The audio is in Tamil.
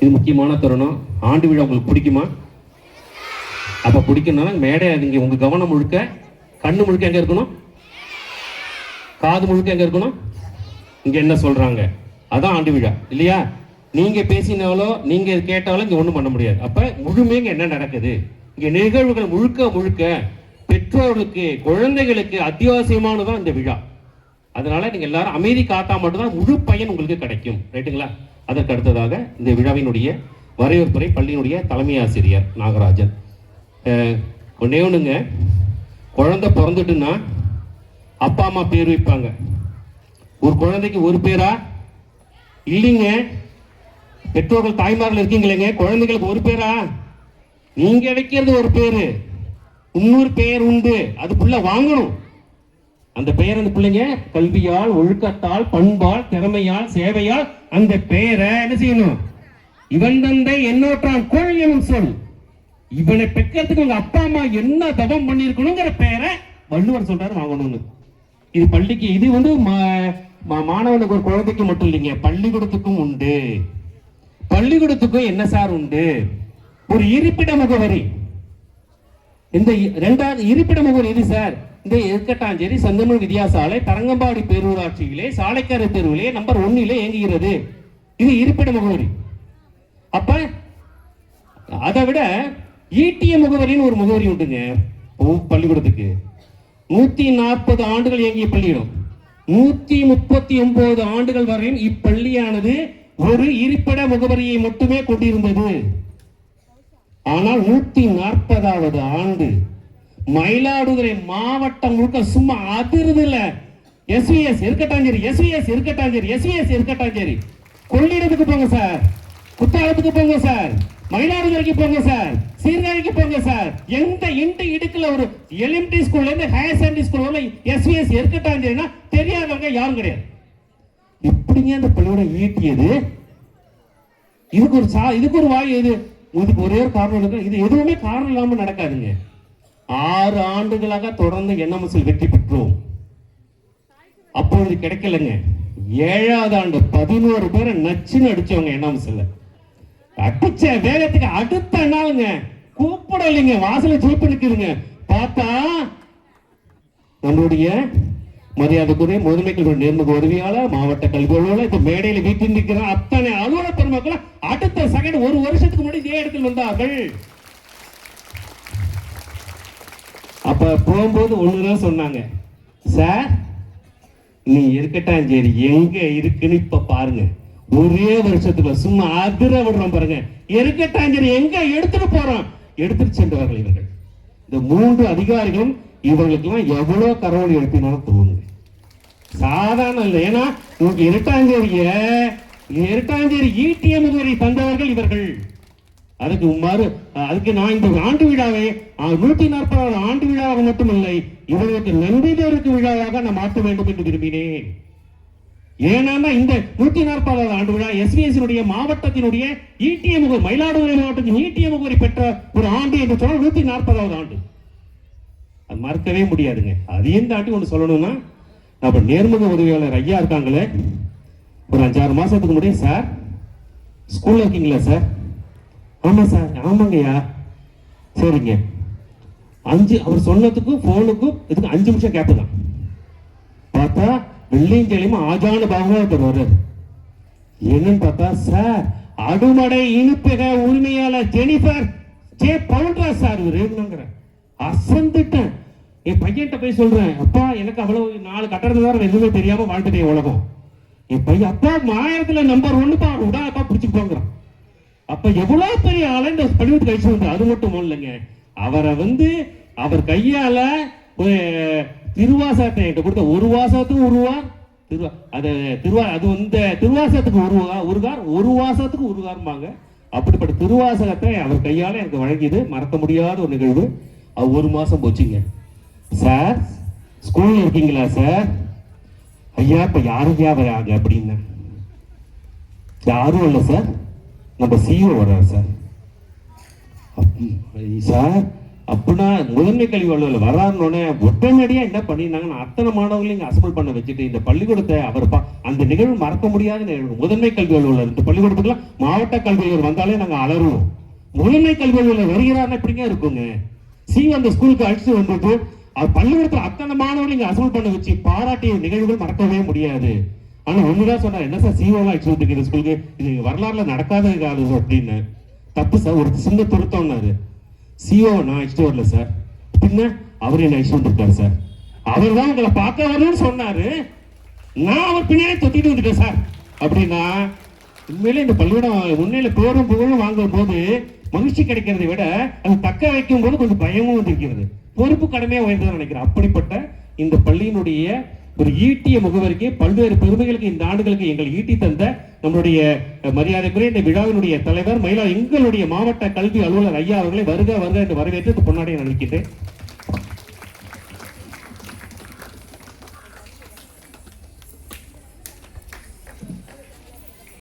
இது முக்கியமான தருணம். ஆண்டு விழா உங்களுக்கு பிடிக்குமா? அப்ப பிடிக்கணும்னா மேடை நீங்க உங்க கவனம் முழுக்க, கண்ணு முழுக்க எங்க இருக்கணும்? காது முழுக்க எங்க இருக்கணும்? இங்க என்ன சொல்றாங்க, அதான் ஆண்டு விழா இல்லையா? நீங்க பேசினாலோ நீங்க கேட்டாலும் இங்க ஒண்ணும் பண்ண முடியாது. அப்ப முழுமையாக என்ன நடக்குது இங்க, நிகழ்வுகள் முழுக்க முழுக்க பெற்றோர்களுக்கு குழந்தைகளுக்கு அத்தியாவசியமானதான் இந்த விழா. அதனால நீங்க எல்லாரும் அமைதி காத்தா மட்டும்தான் முழு பயன் உங்களுக்கு கிடைக்கும். ரைட்டுங்களா? அதற்கு அடுத்ததாக இந்த விழாவினுடைய வரவேற்புரை பள்ளியினுடைய தலைமை ஆசிரியர் நாகராஜன். ஒன்னே ஒண்ணுங்க, குழந்தை பிறந்துட்டுன்னா அப்பா அம்மா பேர் வைப்பாங்க. ஒரு குழந்தைக்கு ஒரு பேரா? இல்லைங்க. பெற்றோர்கள் தாய்மார்கள் இருக்கீங்களேங்க, குழந்தைகளுக்கு ஒரு பேரா? நீங்க வைக்கிறது ஒரு பேரு, இன்னொரு பெயர் உண்டு, அதுக்குள்ள வாங்கணும். அந்த பெயர் அந்த பிள்ளைங்க கல்வியால், ஒழுக்கத்தால், பண்பால், திறமையால், சேவையால் அந்த பெயரை என்ன செய்யணும்? இவன் தந்தை என்னோற்றான் கோள் எனும் சொல். இவனை பெக்கிறதுக்கு உங்க அப்பா அம்மா என்ன தவம் பண்ணிருக்கணுங்கிற பெயரை வள்ளுவர் சொல்றாரு வாங்கணும்னு. இது பள்ளிக்கு, இது வந்து மாணவனுக்கு ஒரு குழந்தைக்கு மட்டும் இல்லைங்க, பள்ளிக்கூடத்துக்கும் உண்டு. பள்ளிக்கூடத்துக்கும் என்ன சார் உண்டு? ஒரு இருப்பிட முகவரி. இந்த இரண்டாவது இருப்பிட முகவரி எது சார்? இந்த எருக்கட்டாஞ்சேரி செந்தமிழ் வித்யாசாலை தரங்கம்பாடி பேரூராட்சியிலே சாலைக்கரை தெருவிலே நம்பர் 1 இயங்குகிறது. இது இருப்பிட முகவரி. அப்ப அதை விட ஈட்டிய முகவரின்னு ஒரு முகவரி உண்டுங்க பள்ளிக்கூடத்துக்கு. 140 ஆண்டுகள் இயங்கிய பள்ளியிடம், 139 ஆண்டுகள் வரையும் இப்பள்ளியானது ஒரு இருப்பிட முகவரியை மட்டுமே கொண்டிருந்தது. ஆனால் 140வது ஆண்டு மயிலாடுதுறை மாவட்டம் முழுக்க சும்மா அதிர்வுல எஸ்விஎஸ் இருக்கட்டாஞ்சேரி, எஸ்விஎஸ் இருக்கட்டாஞ்சேரி, எஸ்விஎஸ் இருக்கட்டாஞ்சேரி. கொள்ளிடத்துக்கு போங்க சார், குத்தாலத்துக்கு போங்க சார், மயிலாடுதுறைக்கு போங்க சார், சீர்காழிக்கு போங்க சார். எந்த இடுக்குல ஒரு எலிமெண்டரி ஸ்கூல்ல இருந்து ஹையர் செகண்டரி ஸ்கூல் வரை எஸ்விஎஸ் இருக்கட்டாஞ்சேரினா தெரியாதவங்க யாரும் கிடையாது. எப்படிங்க அந்த பள்ளியோட ஈட்டியது? இதுக்கு ஒரு வாய் எது? இதுக்கு ஒரே ஒரு காரணம் இருக்கு. இது எதுவுமே காரணம் இல்லாம நடக்காதுங்க. 6 ஆண்டுகளாக தொடர்ந்து என்எம்எஸ்ல வெற்றி பெற்றோம். அப்பொழுது கிடைக்கலங்க. 7வது ஆண்டு 11 பேரை நச்சுன்னு அடிச்சவங்க என்எம்எஸ்ல. அடிச்ச வேகத்துக்கு அடுத்த நாளுங்க கூப்பிடலைங்க, வாசல ஜீப்பு நிக்குதுங்க. பார்த்தா நம்மளுடைய மரியாதைக்குரிய முதன்மை கல்வி நேர்முக உதவியாளர், மாவட்ட கல்வி அலுவலர், இப்ப மேடையில வீட்டில் நிற்கிற அத்தனை அலுவலர் பெருமக்கள் அடுத்த செகண்ட் ஒரு வருஷத்துக்கு முன்னாடி இதே இடத்தில் வந்தார்கள். அப்ப போகும்போது ஒண்ணுதான் சொன்னாங்க, சார் நீ இருக்கட்டாஞ்சேரி எங்க இருக்குன்னு இப்ப பாருங்க. ஒரே வருஷத்துக்கு சும்மா அதிர விடுறோம் பாருங்க. இருக்கட்டாஞ்சேரி எங்க எடுத்துட்டு போறோம், எடுத்துட்டு சென்றவர்கள் இவர்கள். இந்த 3 அதிகாரிகளும் இவர்களுக்கு எல்லாம் எவ்வளவு கரவொலி எழுப்பினாலும் தோணுங்க, சாதாரண இல்லை. ஏன்னா இரட்டாஞ்சேரி ஈட்டிய முகவரி தந்தவர்கள் இவர்கள். அதுக்கு நான் இந்த ஆண்டு விழாவை 140வது ஆண்டு விழாவாக மட்டுமில்லை, இவர்களுக்கு நன்றி தெரிவிக்கும் விழாவாக நான் மாற்ற வேண்டும் என்று விரும்பினேன். ஏன்னா இந்த 140வது ஆண்டு விழா எஸ்விஎஸ் மாவட்டத்தினுடைய ஈட்டிய முகவரி, மயிலாடுதுறை மாவட்டத்தின் ஈட்டிய முகவரி பெற்ற ஒரு ஆண்டு என்று சொன்னால் 140வது ஆண்டு. அது மறக்கவே முடியாதுங்க. அதையும் தாண்டி ஒன்று சொல்லணும்னா, நம்ம நேர்முக உதவியாளர் ஐயா இருக்காங்களே, ஒரு 5-6 மாசத்துக்கு முன்னாடி, சார் ஸ்கூல்ல இருக்கீங்களா சார்? ஆமா சார். ஆமாங்கய்யா. சரிங்க. அவர் சொன்னதுக்கும் போனுக்கும் இதுக்கு 5 நிமிஷம் கேப்பு தான். பார்த்தா வெள்ளியும் தெளிமா ஆஜான பாகவதர் வர்றாரு. என்னன்னு பார்த்தா, சார் அடுமடை இனிப்பக உரிமையாளர் ஜெனிஃபர் ஜே பவுல்ரா சார் இவருங்கிற. அசந்துட்டேன். என் பையன்கிட்ட போய் சொல்றேன், அப்பா எனக்கு அவ்வளவு 4 கட்டடத்துக்கு எதுவுமே தெரியாம வாழ்ந்துட்டேன் உலகம். என் பையன், அப்பா மாயத்துல நம்பர் 1 உடாப்பா பிடிச்சு போங்கிறான். அப்ப எவ்வளவு பெரிய ஆளை இந்த படிவத்துக்கு கழிச்சு வந்து. அது மட்டும் இல்லைங்க, அவரை அவர் கையால ஒரு திருவாசகத்தை என்கிட்ட கொடுத்த, ஒரு வாசகத்துக்கு அது திருவாசகத்துக்கு ஒரு வாசகத்துக்கு உருவாருமாங்க. அப்படிப்பட்ட திருவாசகத்தை அவர் கையால எனக்கு வழங்கியது மறக்க முடியாத ஒரு நிகழ்வு. அது 1 மாசம் போச்சுங்க. சார் ஸ்கூல்ல இருக்கீங்களா சார்? ஐயா இப்ப யாருக்கா வராங்க அப்படின்னு. யாரும் இல்லை சார், நம்ம சிஓ வர்றாரு சார். சார் அப்படின்னா முதன்மை கல்வி அலுவலர் வராருன்னொன்னே உடனடியா என்ன பண்ணிருந்தாங்கன்னா அத்தனை மாணவர்களையும் இங்க அசம்பிள் பண்ண வச்சுட்டு இந்த பள்ளிக்கூடத்தை அவர் அந்த நிகழ்வு மறக்க முடியாத நிகழ்வு. முதன்மை கல்வி அலுவலர் இந்த பள்ளிக்கூடத்துக்குலாம் மாவட்ட கல்வி அலுவலர் வந்தாலே நாங்க அலறுவோம். முதன்மை கல்வி அலுவலர் வருகிறாருன்னா எப்படிங்க இருக்குங்க? அந்த ஸ்கூலுக்கு அழைச்சிட்டு வந்துட்டு பள்ளிக்கூடத்துல அத்தனை மாணவர்கள் இங்க அசம்பிள் பண்ண வச்சு பாராட்டிய நிகழ்வுகள் மறக்கவே முடியாது. ஆனா ஒண்ணுதான் சொன்னார், என்ன சார் சிஓலாம் அழைச்சிட்டு வந்துருக்கீங்க ஸ்கூலுக்கு, இது வரலாறுல நடக்காத காலம் அப்படின்னு. தப்பு சார், ஒரு சின்ன திருத்தம்னாரு. சிஓ நான் அழைச்சிட்டு வரல சார், பின்ன அவர் என்ன அழைச்சிட்டு வந்திருக்காரு சார். அவர் தான் உங்களை பார்க்க வரணும்னு சொன்னாரு, நான் அவர் பின்னாடி தொத்திட்டு வந்துட்டேன் சார் அப்படின்னா. உண்மையிலே இந்த பள்ளிக்கூடம் உண்மையில பேரும் புகழும் வாங்கும் போது மகிழ்ச்சி கிடைக்கிறதை விட அது தக்க வைக்கும் போது கொஞ்சம் பயமும் வந்திருக்கிறது. பொறுப்பு கடமையா உயர்ந்ததான் நினைக்கிறேன். அப்படிப்பட்ட இந்த பள்ளியினுடைய ஒரு ஈட்டிய முகவரிக்கு பல்வேறு பெருமைகளுக்கு இந்த ஆண்டுகளுக்கு எங்கள் ஈட்டி தந்த நம்மளுடைய மரியாதைக்குரிய இந்த விழாவினுடைய தலைவர் எங்களுடைய மாவட்ட கல்வி அலுவலர் ஐயா அவர்களை வருக வருக என்று வரவேற்று இந்த பொன்னாடியை நினைக்கின்றேன்.